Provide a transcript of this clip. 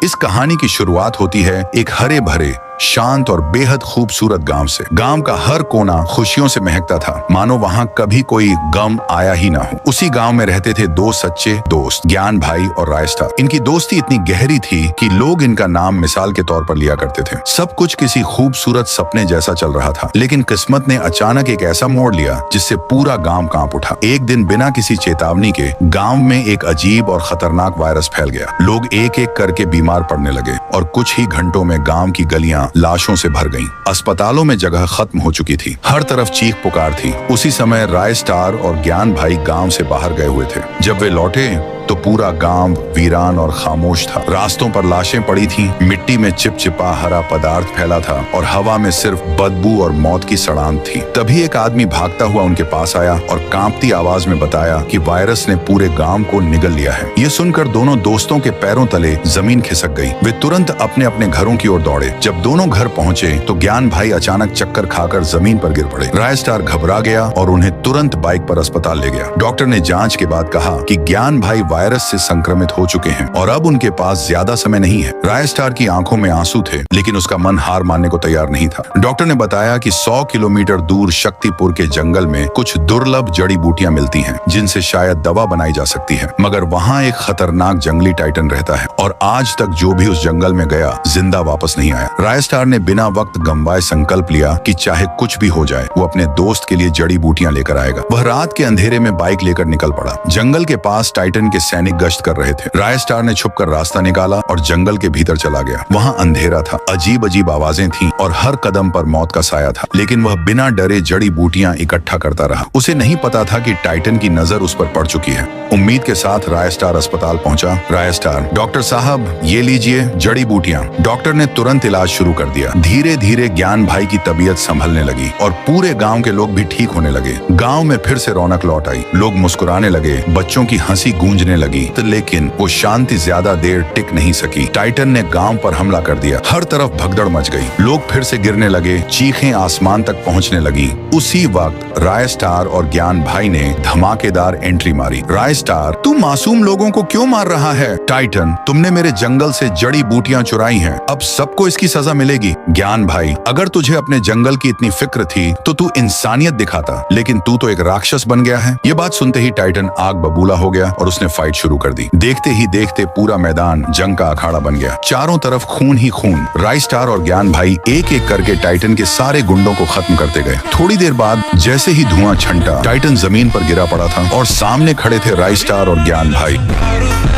इस कहानी की शुरुआत होती है एक हरे भरे, शांत और बेहद खूबसूरत गांव से। गांव का हर कोना खुशियों से महकता था, मानो वहां कभी कोई गम आया ही ना हो। उसी गांव में रहते थे दो सच्चे दोस्त, ज्ञान भाई और रायस्टार। इनकी दोस्ती इतनी गहरी थी कि लोग इनका नाम मिसाल के तौर पर लिया करते थे। सब कुछ किसी खूबसूरत सपने जैसा चल रहा था, लेकिन किस्मत ने अचानक एक ऐसा मोड़ लिया जिससे पूरा गांव कांप उठा। एक दिन बिना किसी चेतावनी के गांव में एक अजीब और खतरनाक वायरस फैल गया। लोग एक एक करके बीमार पड़ने लगे और कुछ ही घंटों में गांव की गलियां लाशों से भर गईं। अस्पतालों में जगह खत्म हो चुकी थी, हर तरफ चीख पुकार थी। उसी समय रायस्टार और ज्ञान भाई गांव से बाहर गए हुए थे। जब वे लौटे तो पूरा गांव वीरान और खामोश था। रास्तों पर लाशें पड़ी थीं, मिट्टी में चिपचिपा हरा पदार्थ फैला था और हवा में सिर्फ बदबू और मौत की सड़ांध थी। तभी एक आदमी भागता हुआ उनके पास आया और कांपती आवाज में बताया कि वायरस ने पूरे गांव को निगल लिया है। ये सुनकर दोनों दोस्तों के पैरों तले जमीन खिसक गई। वे तुरंत अपने अपने घरों की ओर दौड़े। जब दोनों घर पहुंचे तो ज्ञान भाई अचानक चक्कर खाकर जमीन पर गिर पड़े। रायस्टार घबरा गया और उन्हें तुरंत बाइक पर अस्पताल ले गया। डॉक्टर ने जांच के बाद कहा कि ज्ञान भाई वायरस से संक्रमित हो चुके हैं और अब उनके पास ज्यादा समय नहीं है। रायस्टार की आंखों में आंसू थे, लेकिन उसका मन हार मानने को तैयार नहीं था। डॉक्टर ने बताया कि 100 किलोमीटर दूर शक्तिपुर के जंगल में कुछ दुर्लभ जड़ी बूटियां मिलती हैं, जिनसे शायद दवा बनाई जा सकती है, मगर वहाँ एक खतरनाक जंगली टाइटन रहता है और आज तक जो भी उस जंगल में गया जिंदा वापस नहीं आया। रायस्टार ने बिना वक्त गंवाए संकल्प लिया कि चाहे कुछ भी हो जाए वो अपने दोस्त के लिए जड़ी बूटियां लेकर आएगा। वह रात के अंधेरे में बाइक लेकर निकल पड़ा। जंगल के पास टाइटन के सैनिक गश्त कर रहे थे। रायस्टार ने छुपकर रास्ता निकाला और जंगल के भीतर चला गया। वहाँ अंधेरा था, अजीब अजीब आवाजें थीं और हर कदम पर मौत का साया था, लेकिन वह बिना डरे जड़ी बूटियां इकट्ठा करता रहा। उसे नहीं पता था कि टाइटन की नजर उस पर पड़ चुकी है। उम्मीद के साथ रायस्टार अस्पताल पहुंचा। रायस्टार, डॉक्टर साहब ये लीजिए जड़ी बूटियां। डॉक्टर ने तुरंत इलाज शुरू कर दिया। धीरे धीरे ज्ञान भाई की तबीयत संभलने लगी और पूरे गांव के लोग भी ठीक होने लगे। गांव में फिर से रौनक लौट आई, लोग मुस्कुराने लगे, बच्चों की हंसी गूंजने लगी। लेकिन वो शांति ज्यादा देर टिक नहीं सकी। टाइटन ने गांव पर हमला कर दिया। हर तरफ भगदड़ मच गई, लोग फिर से गिरने लगे, चीखें आसमान तक पहुंचने लगी। उसी वक्त रायस्टार और ज्ञान भाई ने धमाकेदार एंट्री मारी। रायस्टार, तू मासूम लोगों को क्यों मार रहा है? टाइटन, तुमने मेरे जंगल से जड़ी बूटियां चुराई हैं, अब सबको इसकी सजा मिलेगी। ज्ञान भाई, अगर तुझे अपने जंगल की इतनी फिक्र थी तो तू इंसानियत दिखाता, लेकिन तू तो एक राक्षस बन गया है। ये बात सुनते ही टाइटन आग बबूला हो गया और उसने फाइट शुरू कर दी। देखते ही देखते पूरा मैदान जंग का अखाड़ा बन गया। चारों तरफ खून ही खून। रायस्टार और ज्ञान भाई एक एक करके टाइटन के सारे गुंडों को खत्म करते गए। थोड़ी देर बाद जैसे ही धुआं छंटा, टाइटन जमीन पर गिरा पड़ा था और सामने खड़े थे रायस्टार और ज्ञान भाई।